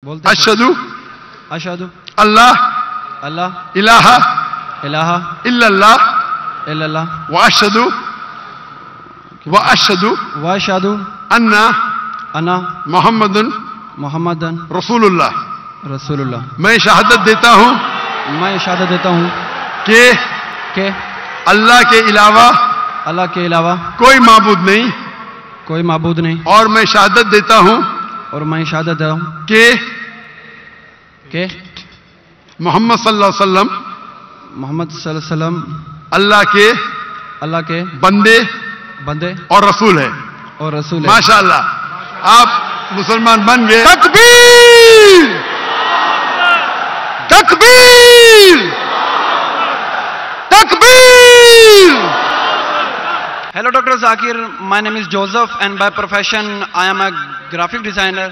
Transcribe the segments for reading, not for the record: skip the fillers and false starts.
بولتے اشہدو اشہدو اللہ اللہ الہ الہ الا اللہ الا اللہ واشہدو واشہدو انا انا محمد محمد رسول اللہ. رسول اللہ. میں شہادت دیتا ہوں میں شہادت دیتا ہوں کہ اللہ کے علاوہ کوئی معبود نہیں اور میں شہادت دیتا ہوں کہ محمد صلی اللہ علیہ وسلم اللہ کے بندے اور رسول ہے. ماشاءاللہ آپ مسلمان بن گئے. تکبیر تکبیر تکبیر. Hello Dr. Zakir, my name is Joseph and by profession I am a graphic designer.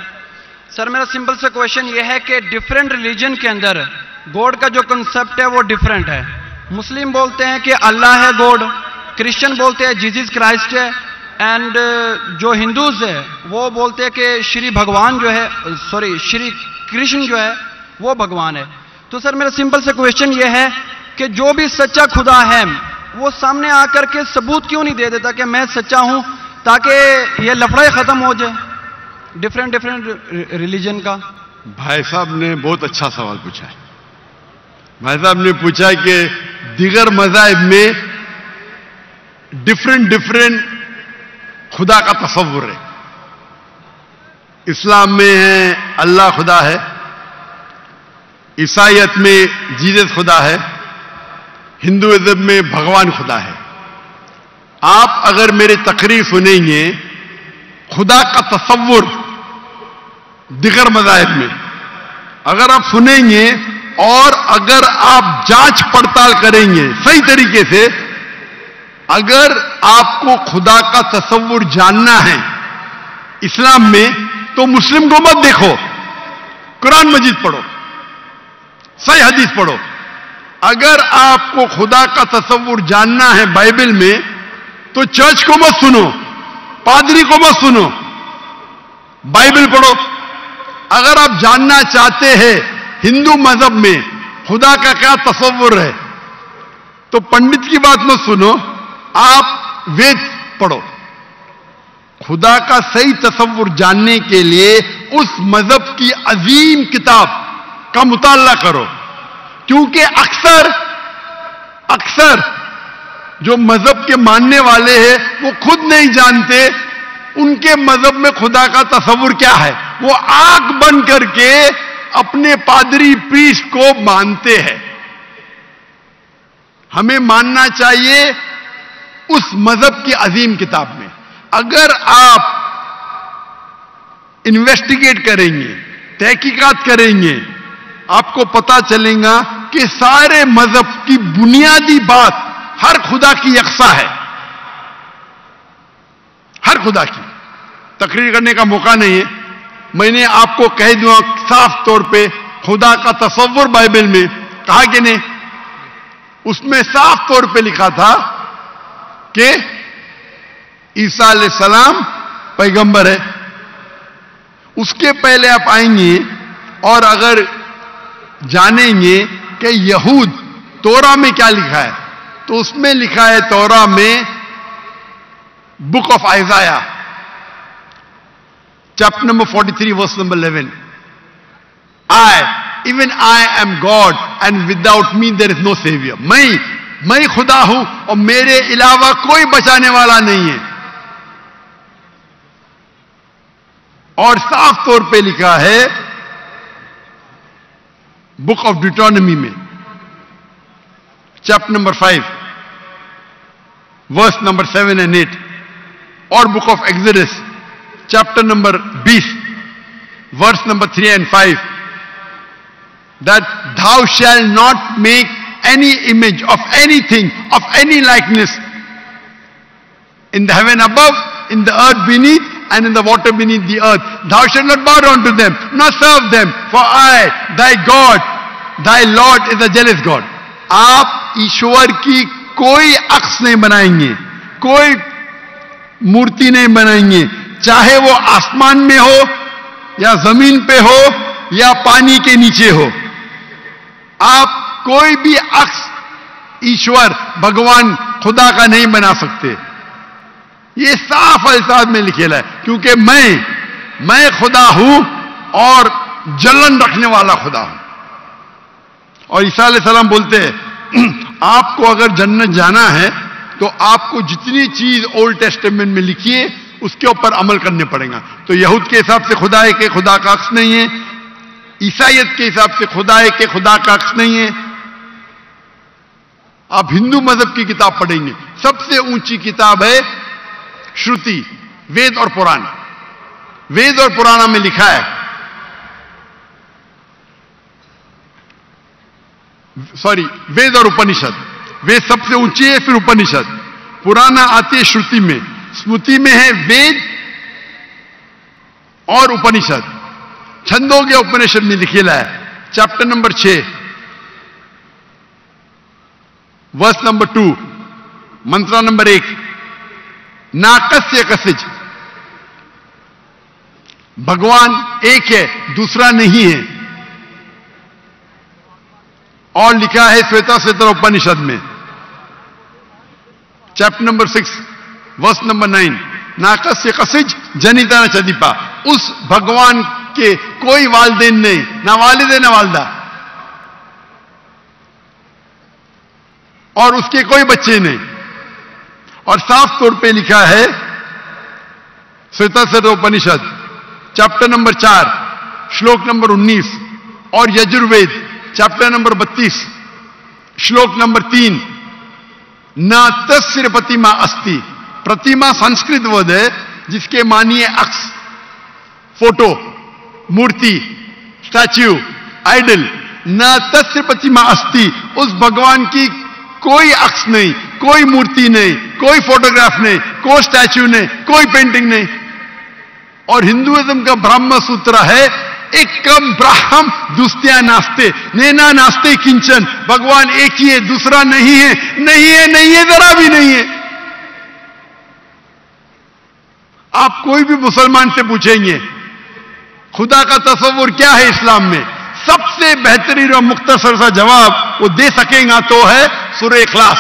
سر میرا سمپل سا کویشچن یہ ہے کہ ڈیفرنٹ ریلیجن کے اندر گوڈ کا جو کنسپٹ ہے وہ ڈیفرنٹ ہے. مسلم بولتے ہیں کہ اللہ ہے گوڈ, کرسچن بولتے ہیں جیزس کرائسٹ ہے, اینڈ جو ہندوز ہے وہ بولتے ہیں کہ شری بھگوان جو ہے شری کرشن جو ہے وہ بھگوان ہے. تو سر میرا سمپل سا کویشچن یہ ہے کہ جو بھی سچا خدا ہے وہ سامنے آ کر کے ثبوت کیوں نہیں دے دیتا کہ میں سچا ہوں, تاکہ یہ لفڑا ختم ہو جائے ڈیفرنٹ ریلیجن کا. بھائی صاحب نے بہت اچھا سوال پوچھا ہے. بھائی صاحب نے پوچھا کہ دیگر مذاہب میں ڈیفرنٹ خدا کا تصور ہے. اسلام میں ہے اللہ خدا ہے, عیسائیت میں جیزس خدا ہے, ہندوازم میں بھگوان خدا ہے. آپ اگر میری تقریر سنیں گے خدا کا تصور دیگر مذاہب میں اگر آپ سنیں گے اور اگر آپ جانچ پڑتال کریں گے صحیح طریقے سے, اگر آپ کو خدا کا تصور جاننا ہے اسلام میں تو مسلم کو مت دیکھو, قرآن مجید پڑھو, صحیح حدیث پڑھو. اگر آپ کو خدا کا تصور جاننا ہے بائبل میں تو چرچ کو مت سنو, پادری کو مت سنو, بائبل پڑھو. اگر آپ جاننا چاہتے ہیں ہندو مذہب میں خدا کا کیا تصور ہے تو پنڈت کی بات مت سنو, آپ وید پڑھو. خدا کا صحیح تصور جاننے کے لیے اس مذہب کی عظیم کتاب کا مطالعہ کرو, کیونکہ اکثر جو مذہب کے ماننے والے ہیں وہ خود نہیں جانتے ان کے مذہب میں خدا کا تصور کیا ہے. وہ آنکھ بند کر کے اپنے پادری پریسٹ کو مانتے ہیں. ہمیں ماننا چاہیے اس مذہب کی عظیم کتاب میں. اگر آپ انویسٹیگیٹ کریں گے, تحقیقات کریں گے, آپ کو پتا چلے گا کہ سارے مذہب کی بنیادی بات ہر خدا کی یکساں ہے. ہر خدا کی تقریر کرنے کا موقع نہیں ہے. میں نے آپ کو کہہ دوں صاف طور پہ خدا کا تصور بائبل میں کہا کہ نہیں, اس میں صاف طور پہ لکھا تھا کہ عیسیٰ علیہ السلام پیغمبر ہے. اس کے پہلے آپ آئیں گے اور اگر جانیں گے کہ یہود تورا میں کیا لکھا ہے تو اس میں لکھا ہے تورا میں book of Isaiah chapter number 43 verse number 11, even I am God and without me there is no savior. میں خدا ہوں اور میرے علاوہ کوئی بچانے والا نہیں ہے. اور صاف طور پہ لکھا ہے بک آف ڈیوٹرانومی میں chapter number 5 verse number 7 and 8, اور book of Exodus chapter number 20 verse number 3 and 5, that thou shalt not make any image of anything of any likeness in the heaven above, in the earth beneath, and in the water beneath the earth. Thou shalt not bow down to them, nor serve them, for I, thy God, thy Lord is a jealous God. آپ ایشور کی کوئی عکس نہیں بنائیں گے, کوئی مورتی نہیں بنائیں گے, چاہے وہ آسمان میں ہو یا زمین پہ ہو یا پانی کے نیچے ہو، آپ کوئی بھی عکس ایشور بھگوان خدا کا نہیں بنا سکتے. یہ صاف الفاظ میں لکھا ہے، کیونکہ میں خدا ہوں اور جلن رکھنے والا خدا ہوں. اور عیسیٰ علیہ السلام بولتے ہیں آپ کو اگر جنت جانا ہے تو آپ کو جتنی چیز اولڈ ٹیسٹمنٹ میں لکھی ہے اس کے اوپر عمل کرنے پڑے گا. تو یہود کے حساب سے خدا ہے کہ خدا کا عکس نہیں ہے، عیسائیت کے حساب سے خدا ہے کہ خدا کا عکس نہیں ہے. آپ ہندو مذہب کی کتاب پڑھیں گے، سب سے اونچی کتاب ہے شروتی، وید اور پران. وید اور پرانا میں لکھا ہے، وید اور اپنشد. وید سب سے اونچی ہے، پھر اپنشد. پرانا آتی ہے شروتی میں، اسمرتی میں ہے وید اور اپنشد. چھندوگیہ اپنشد میں لکھا ہے chapter number 6 verse number 2 mantra number 1، ناکسیہ کسج، بھگوان ایک ہے دوسرا نہیں ہے. اور لکھا ہے سویتا سویتر اپنشد میں چیپٹر نمبر 6 ورس نمبر 9، ناکسیہ کسج جنیتا نہ چدیپا. اس بھگوان کے کوئی والدین نہیں، نہ والد ہے نہ والدہ، اور اس کے کوئی بچے نہیں. اور صاف طور پہ لکھا ہے Savita سویتر Upanishad chapter number 4 شلوک number 19 اور یجروید چیپٹر نمبر 32 شلوک نمبر 3، نہ تسر پرتیما استی. پرتیما سنسکرت ورڈ ہے جس کے معنی ہے عکس، فوٹو، مورتی، اسٹیچو، آئیڈل. نہ تسر پرتیما استی، اس بھگوان کی کوئی عکس نہیں، کوئی مورتی نہیں، کوئی فوٹوگراف نہیں، کوئی اسٹیچو نہیں، کوئی پینٹنگ نہیں. اور ہندوازم کا برہم سوتر ہے ایکم براہم دوستیا ناستے، نینا ناستے کنچن. بھگوان ایک ہی ہے، دوسرا نہیں ہے، نہیں ہے، نہیں ہے، ذرا بھی نہیں ہے. آپ کوئی بھی مسلمان سے پوچھیں گے خدا کا تصور کیا ہے اسلام میں، سب سے بہترین اور مختصر سا جواب وہ دے سکیں گا تو ہے سورہ اخلاص،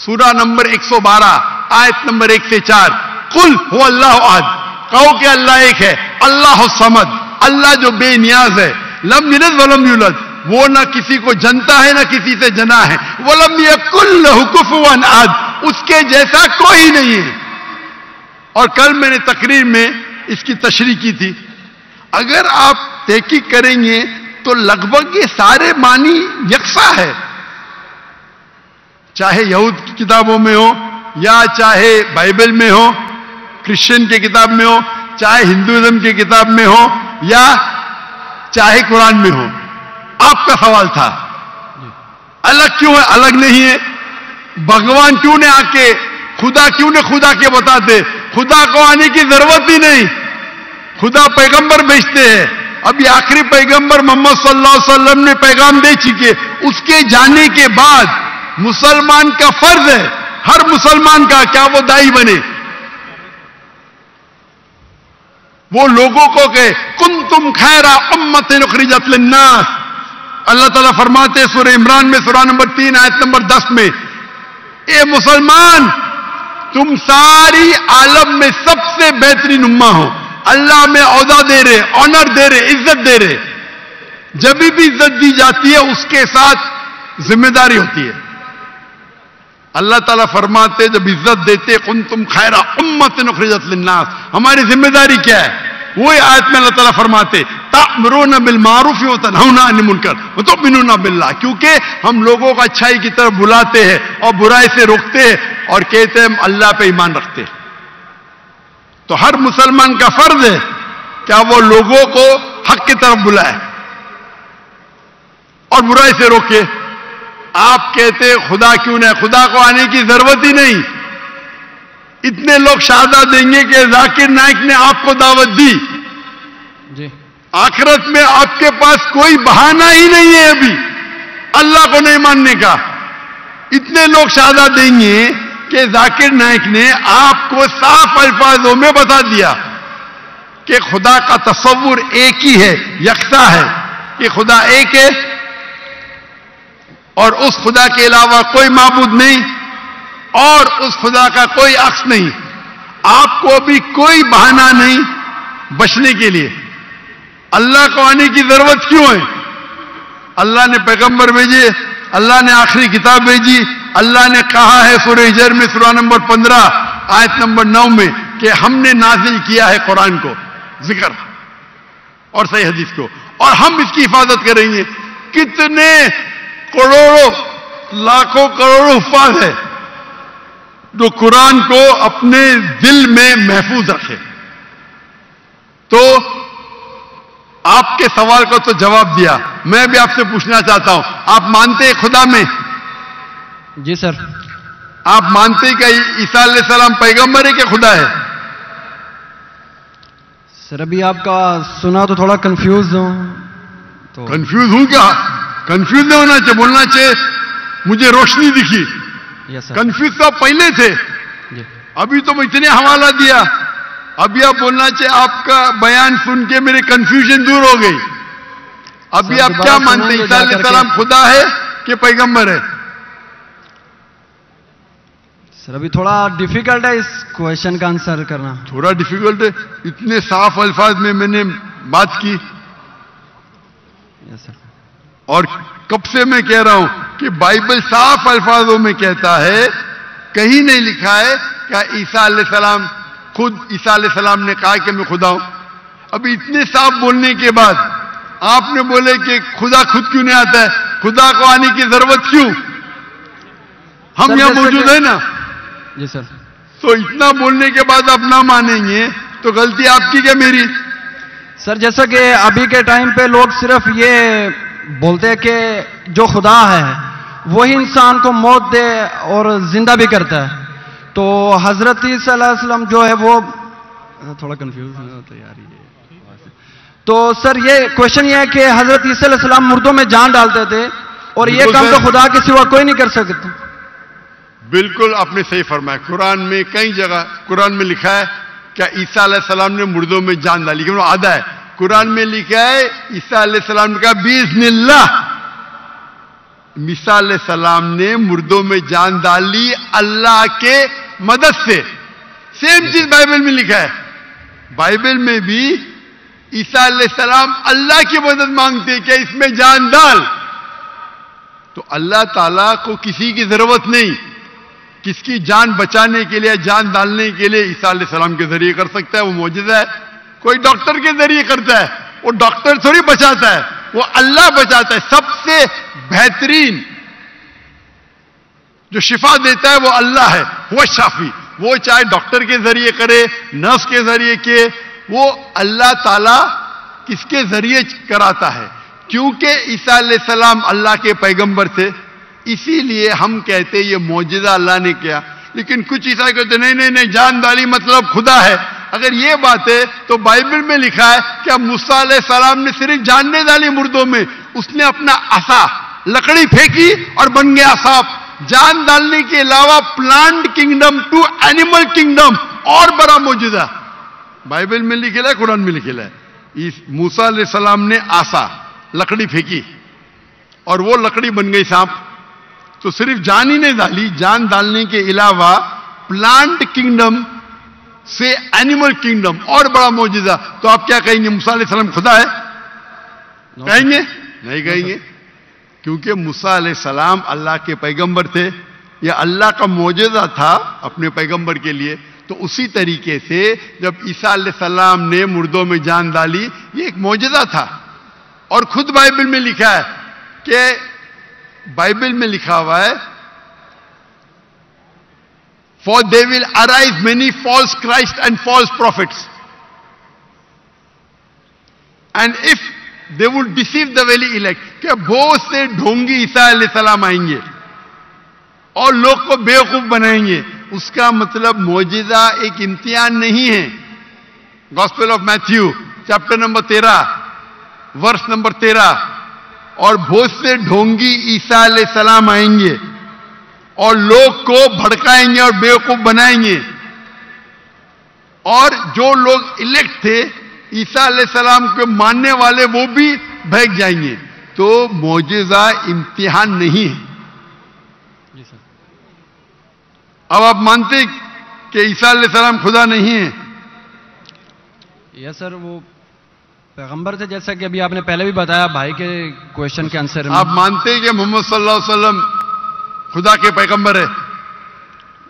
سورہ نمبر 112 آیت نمبر 1 سے 4. قل هو اللہ احد، کہو کہ اللہ ایک ہے، اللہ الصمد، اللہ جو بے نیاز ہے، لم یلد ولم یولد، وہ نہ کسی کو جنتا ہے نہ کسی سے جنا ہے، ولم یکن لہ کفوا احد، اس کے جیسا کوئی نہیں ہے. اور کل میں نے تقریر میں اس کی تشریح کی تھی. اگر آپ تحقیق کریں گے تو لگ بھگ یہ سارے معنی یکساں ہے، چاہے یہود کی کتابوں میں ہو یا چاہے بائبل میں ہو، کرسچن کی کتاب میں ہو، چاہے ہندوازم کی کتاب میں ہو یا چاہے قرآن میں ہو. آپ کا سوال تھا الگ کیوں ہے، الگ نہیں ہے. بھگوان کیوں نے آ کے خدا کیوں نے خدا کے بتاتے، خدا کو آنے کی ضرورت ہی نہیں. خدا پیغمبر بھیجتے ہیں. ابھی آخری پیغمبر محمد صلی اللہ علیہ وسلم نے پیغام دے چکے. اس کے جانے کے بعد مسلمان کا فرض ہے، ہر مسلمان کا، کیا وہ دائی بنے، وہ لوگوں کو کہ کنتم خیر امۃ اخرجت للناس. اللہ تعالیٰ فرماتے ہیں سورہ عمران میں سورہ نمبر 3 آیت نمبر 10 میں، اے مسلمان تم ساری عالم میں سب سے بہترین امہ ہو. اللہ میں عہدہ دے رہے، آنر دے رہے، عزت دے رہے. جب بھی عزت دی جاتی ہے اس کے ساتھ ذمہ داری ہوتی ہے. اللہ تعالیٰ فرماتے جب عزت دیتے کنتم خیر امۃ اخرجت للناس، ہماری ذمہ داری کیا ہے؟ وہی آیت میں اللہ تعالیٰ فرماتے تأمرون بالمعروف وتنہون عن المنکر وتؤمنون باللہ، کیونکہ ہم لوگوں کو اچھائی کی طرف بلاتے ہیں اور برائی سے روکتے ہیں اور کہتے ہیں ہم اللہ پہ ایمان رکھتے ہیں. تو ہر مسلمان کا فرض ہے کیا وہ لوگوں کو حق کی طرف بلائے اور برائی سے روکے. آپ کہتے خدا کیوں نہیں، خدا کو آنے کی ضرورت ہی نہیں. اتنے لوگ شہادہ دیں گے کہ ذاکر نائک نے آپ کو دعوت دی جی، آخرت میں آپ کے پاس کوئی بہانہ ہی نہیں ہے ابھی اللہ کو نہیں ماننے کا. اتنے لوگ شہادہ دیں گے کہ ذاکر نائک نے آپ کو صاف الفاظوں میں بتا دیا کہ خدا کا تصور ایک ہی ہے, یکساں ہے, کہ خدا ایک ہے اور اس خدا کے علاوہ کوئی معبود نہیں اور اس خدا کا کوئی عکس نہیں. آپ کو ابھی کوئی بہانہ نہیں بچنے کے لیے. اللہ کو آنے کی ضرورت کیوں ہے؟ اللہ نے پیغمبر بھیجے, اللہ نے آخری کتاب بھیجی, اللہ نے کہا ہے سورہ ہجر میں سورہ نمبر 15 آیت نمبر 9 میں کہ ہم نے نازل کیا ہے قرآن کو, ذکر اور صحیح حدیث کو, اور ہم اس کی حفاظت کریں گے. کتنے کروڑوں لاکھوں کروڑوں حفاظ ہے جو قرآن کو اپنے دل میں محفوظ رکھے. تو آپ کے سوال کو تو جواب دیا, میں بھی آپ سے پوچھنا چاہتا ہوں, آپ مانتے ہیں خدا میں؟ جی سر. آپ مانتے ہیں کہ عیسیٰ علیہ السلام پیغمبر ہے کہ خدا ہے؟ سر ابھی آپ کا سنا تو تھوڑا کنفیوز ہوں. تو کنفیوز ہوں کیا؟ کنفیوز نہیں ہونا چاہیے, بولنا چاہیے مجھے روشنی دکھی. یس سر. کنفیوز تو آپ پہلے تھے, جی ابھی تو میں اتنے حوالہ دیا, ابھی آپ بولنا چاہیے آپ کا بیان سن کے میرے کنفیوژن دور ہو گئی. ابھی سر آپ دوبارہ کیا سنیں مانتے ہیں, گے عیسیٰ جا علیہ کر کے. السلام خدا ہے کہ پیغمبر ہے؟ سر ابھی تھوڑا ڈیفیکلٹ ہے اس کوشچن کا آنسر کرنا. تھوڑا ڈیفیکلٹ ہے, اتنے صاف الفاظ میں نے بات کی, یس سر. اور کب سے میں کہہ رہا ہوں کہ بائبل صاف الفاظوں میں کہتا ہے, کہیں نہیں لکھا ہے کہ عیسیٰ علیہ السلام خود عیسیٰ علیہ السلام نے کہا کہ میں خدا ہوں. ابھی اتنے صاف بولنے کے بعد آپ نے بولے کہ خدا خود کیوں نہیں آتا ہے, خدا کو آنے کی ضرورت کیوں؟ ہم سر یہاں جیسے موجود کہ- ہیں نا. جی سر. تو اتنا بولنے کے بعد آپ نہ مانیں گے تو غلطی آپ کی کیا میری؟ سر جیسا کہ ابھی کے ٹائم پہ لوگ صرف یہ بولتے ہیں کہ جو خدا ہے وہی انسان کو موت دے اور زندہ بھی کرتا ہے. تو حضرت صلی اللہ علیہ وسلم جو ہے وہ تھوڑا کنفیوز ہوتا ہے یار یہ. تو سر یہ کوشچن یہ ہے کہ حضرت عیسیٰ علیہ السلام مردوں میں جان ڈالتے تھے اور یہ بالکل کام تو سر. خدا کے سوا کوئی نہیں کر سکتا. بالکل آپ نے صحیح فرمایا. قرآن میں کئی جگہ قرآن میں لکھا ہے کہ عیسیٰ علیہ السلام نے مردوں میں جان ڈالی, کہ وہ آدھا ہے. قرآن میں لکھا ہے عیسیٰ علیہ السلام نے کہا باذن اللہ, عیسیٰ علیہ السلام نے مردوں میں جان ڈالی اللہ کے مدد سے. سیم چیز بائبل میں لکھا ہے. بائبل میں بھی عیسیٰ علیہ السلام اللہ کی مدد مانگتے کہ اس میں جان ڈال. تو اللہ تعالیٰ کو کسی کی ضرورت نہیں, کس کی جان بچانے کے لیے جان ڈالنے کے لیے عیسیٰ علیہ السلام کے ذریعے کر سکتا ہے. وہ معجزہ ہے. کوئی ڈاکٹر کے ذریعے کرتا ہے, وہ ڈاکٹر تھوڑی بچاتا ہے, وہ اللہ بچاتا ہے. سب سے بہترین جو شفا دیتا ہے وہ اللہ ہے, وہ شافی. وہ چاہے ڈاکٹر کے ذریعے کرے, نرس کے ذریعے کے, وہ اللہ تعالیٰ کس کے ذریعے کراتا ہے. کیونکہ عیسیٰ علیہ السلام اللہ کے پیغمبر تھے, اسی لیے ہم کہتے یہ معجزہ اللہ نے کیا. لیکن کچھ عیسائی کہتے نہیں جان ڈالی مطلب خدا ہے. اگر یہ بات ہے تو بائبل میں لکھا ہے کہ موسیٰ علیہ السلام نے صرف جان نہیں ڈالی مردوں میں, اس نے اپنا عصا لکڑی پھینکی اور بن گیا سانپ. جان ڈالنے کے علاوہ plant kingdom to animal kingdom اور بڑا معجزہ بائبل میں لکھا ہے, قرآن میں لکھا ہے. موسیٰ علیہ السلام نے عصا لکڑی پھینکی اور وہ لکڑی بن گئی سانپ. تو صرف جان ہی نہیں ڈالی, جان ڈالنے کے علاوہ پلانٹ کنگڈم سے اینیمل کنگڈم اور بڑا معجزہ. تو آپ کیا کہیں گے, موسیٰ علیہ السلام خدا ہے؟ کہیں گے نہیں کہیں گے, کیونکہ موسیٰ علیہ السلام اللہ کے پیغمبر تھے. یہ اللہ کا معجزہ تھا اپنے پیغمبر کے لیے. تو اسی طریقے سے جب عیسیٰ علیہ السلام نے مردوں میں جان ڈالی, یہ ایک معجزہ تھا. اور خود بائبل میں لکھا ہے کہ بائبل میں لکھا ہوا ہے For they will arise many false Christ and false prophets. And if they would deceive the very elect, کہ بہت سے ڈھونگی عیسیٰ علیہ السلام آئیں گے اور لوگ کو بیوقوف بنائیں گے. اس کا مطلب معجزہ ایک امتحان نہیں ہے. Gospel of Matthew chapter number 13 verse number 13. اور بہت سے ڈھونگی عیسیٰ علیہ السلام آئیں گے اور لوگ کو بھڑکائیں گے اور بیوقوف بنائیں گے. اور جو لوگ الیکٹ تھے عیسیٰ علیہ السلام کو ماننے والے وہ بھی بہک جائیں گے. تو معجزہ امتحان نہیں ہے. جی سر. اب آپ مانتے کہ عیسیٰ علیہ السلام خدا نہیں ہے؟ یس سر, وہ پیغمبر تھے جیسا کہ ابھی آپ نے پہلے بھی بتایا بھائی کے کوشچن کے آنسر میں. آپ مانتے کہ محمد صلی اللہ علیہ وسلم خدا کے پیغمبر ہے؟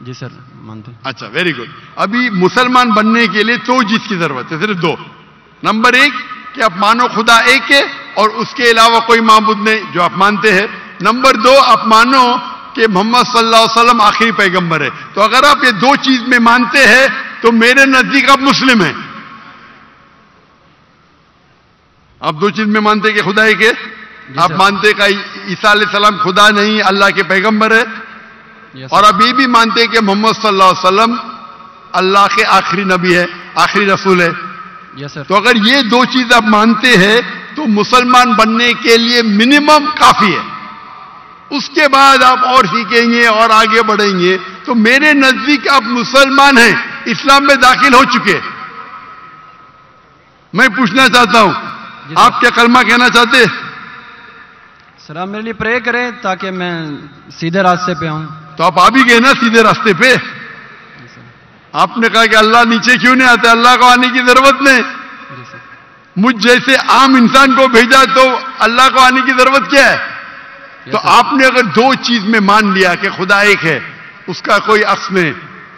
جی سر مانتے. اچھا, ویری گڈ. ابھی مسلمان بننے کے لیے دو چیز کی ضرورت ہے, صرف دو. نمبر ایک کہ آپ مانو خدا ایک ہے اور اس کے علاوہ کوئی معبود نہیں, جو آپ مانتے ہیں. نمبر دو, آپ مانو کہ محمد صلی اللہ علیہ وسلم آخری پیغمبر ہے. تو اگر آپ یہ دو چیز میں مانتے ہیں تو میرے نزدیک آپ مسلم ہیں. آپ دو چیز میں مانتے کہ خدا ایک ہے, آپ مانتے کہ عیسیٰ علیہ السلام خدا نہیں اللہ کے پیغمبر ہے, اور اب یہ بھی مانتے کہ محمد صلی اللہ علیہ وسلم اللہ کے آخری نبی ہے, آخری رسول ہے. تو اگر یہ دو چیز آپ مانتے ہیں تو مسلمان بننے کے لیے منیمم کافی ہے. اس کے بعد آپ اور سیکھیں گے اور آگے بڑھیں گے. تو میرے نزدیک آپ مسلمان ہیں, اسلام میں داخل ہو چکے. میں پوچھنا چاہتا ہوں, آپ کیا کلمہ کہنا چاہتے؟ سر آپ میرے لیے پرے کریں تاکہ میں سیدھے راستے پہ آؤں. تو آپ بھی گئے نا سیدھے راستے پہ. آپ نے کہا کہ اللہ نیچے کیوں نہیں آتے, اللہ کو آنے کی ضرورت نہیں. مجھ جیسے عام انسان کو بھیجا تو اللہ کو آنے کی ضرورت کیا ہے؟ تو آپ نے اگر دو چیز میں مان لیا کہ خدا ایک ہے, اس کا کوئی عکس نہیں,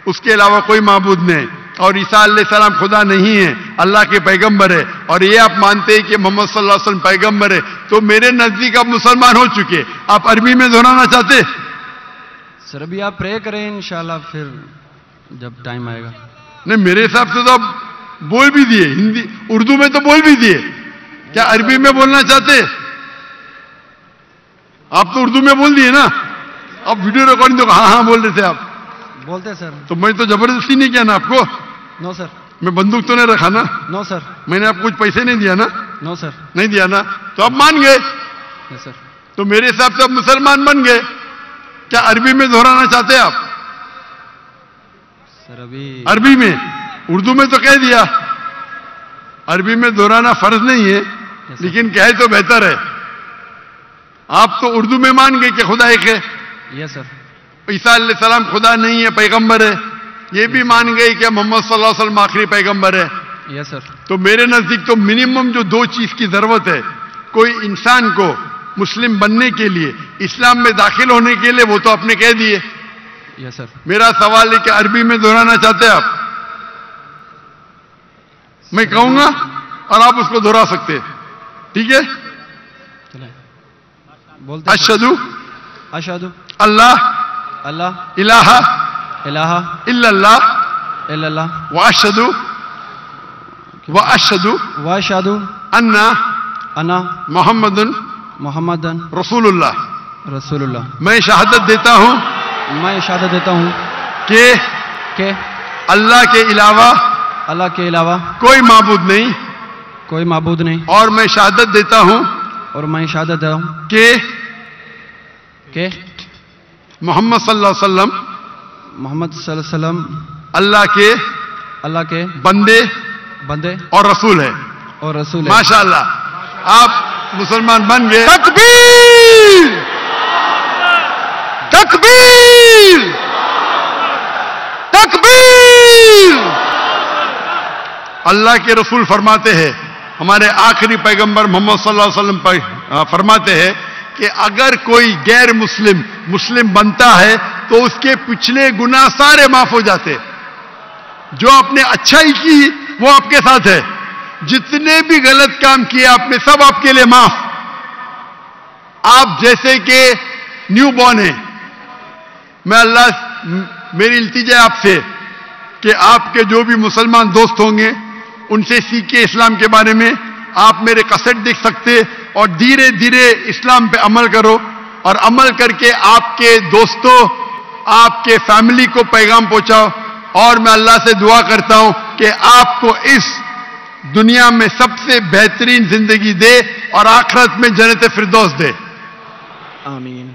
اس کے علاوہ کوئی معبود نہیں, اور عیسیٰ علیہ السلام خدا نہیں ہے اللہ کے پیغمبر ہے, اور یہ آپ مانتے ہیں کہ محمد صلی اللہ علیہ وسلم پیغمبر ہے, تو میرے نزدیک آپ مسلمان ہو چکے. آپ عربی میں دہرانا چاہتے؟ سر ابھی آپ پرے کریں انشاءاللہ, پھر جب ٹائم آئے گا. نہیں, میرے حساب سے تو آپ بول بھی دیے, ہندی اردو میں تو بول بھی دیے. کیا عربی میں بولنا چاہتے؟ آپ تو اردو میں بول دیے نا. آپ ویڈیو ریکارڈنگ تو ہاں ہاں بول رہے تھے آپ. بولتے سر. تو میں تو زبردستی نہیں کیا نا آپ کو. نو سر. میں بندوق تو نہیں رکھا نا. نو سر. میں نے آپ کچھ پیسے نہیں دیا نا. نو سر. نہیں دیا نا, تو آپ مان گئے. سر تو میرے حساب سے آپ مسلمان بن گئے. کیا عربی میں دہرانا چاہتے آپ؟ سر ابھی عربی میں, اردو میں تو کہہ دیا. عربی میں دہرانا فرض نہیں ہے, لیکن کہے تو بہتر ہے. آپ تو اردو میں مان گئے کہ خدا ایک ہے. یس سر. عیسیٰ علیہ السلام خدا نہیں ہے, پیغمبر ہے. یہ بھی مان گئے کہ محمد صلی اللہ علیہ وسلم آخری پیغمبر ہے. یس سر. تو میرے نزدیک تو منیمم جو دو چیز کی ضرورت ہے کوئی انسان کو مسلم بننے کے لیے, اسلام میں داخل ہونے کے لیے, وہ تو آپ نے کہہ دیے. یس سر. میرا سوال ہے کہ عربی میں دہرانا چاہتے ہیں آپ؟ میں کہوں گا اور آپ اس کو دہرا سکتے. ٹھیک ہے. بولتے اشہدو اشہدو اللہ اللہ الہ الہ الا اللہ الا اللہ واشہدو واشہدو انا انا محمد محمد رسول اللہ. رسول اللہ. میں شہادت دیتا ہوں میں شہادت دیتا ہوں کہ اللہ کے علاوہ اللہ کے علاوہ کوئی معبود نہیں، کوئی معبود نہیں، اور میں شہادت دیتا ہوں اور میں شہادت دیتا ہوں کہ محمد صلی اللہ علیہ وسلم محمد صلی اللہ علیہ وسلم اللہ کے بندے اور رسول ہے. اور رسول ہے. ماشاءاللہ آپ مسلمان بن گئے. تکبیر تکبیر تکبیر. اللہ کے رسول فرماتے ہیں، ہمارے آخری پیغمبر محمد صلی اللہ علیہ وسلم فرماتے ہیں کہ اگر کوئی غیر مسلم بنتا ہے تو اس کے پچھلے گناہ سارے معاف ہو جاتے. جو آپ نے اچھائی کی وہ آپ کے ساتھ ہے، جتنے بھی غلط کام کیے آپ نے سب آپ کے لیے معاف. آپ جیسے کہ نیو بورن ہیں. میں اللہ میری التجا آپ سے کہ آپ کے جو بھی مسلمان دوست ہوں گے ان سے سیکھے اسلام کے بارے میں. آپ میرے کیسٹ دیکھ سکتے اور دھیرے دھیرے اسلام پہ عمل کرو، اور عمل کر کے آپ کے دوستوں آپ کے فیملی کو پیغام پہنچاؤ. اور میں اللہ سے دعا کرتا ہوں کہ آپ کو اس دنیا میں سب سے بہترین زندگی دے اور آخرت میں جنت فردوس دے. آمین.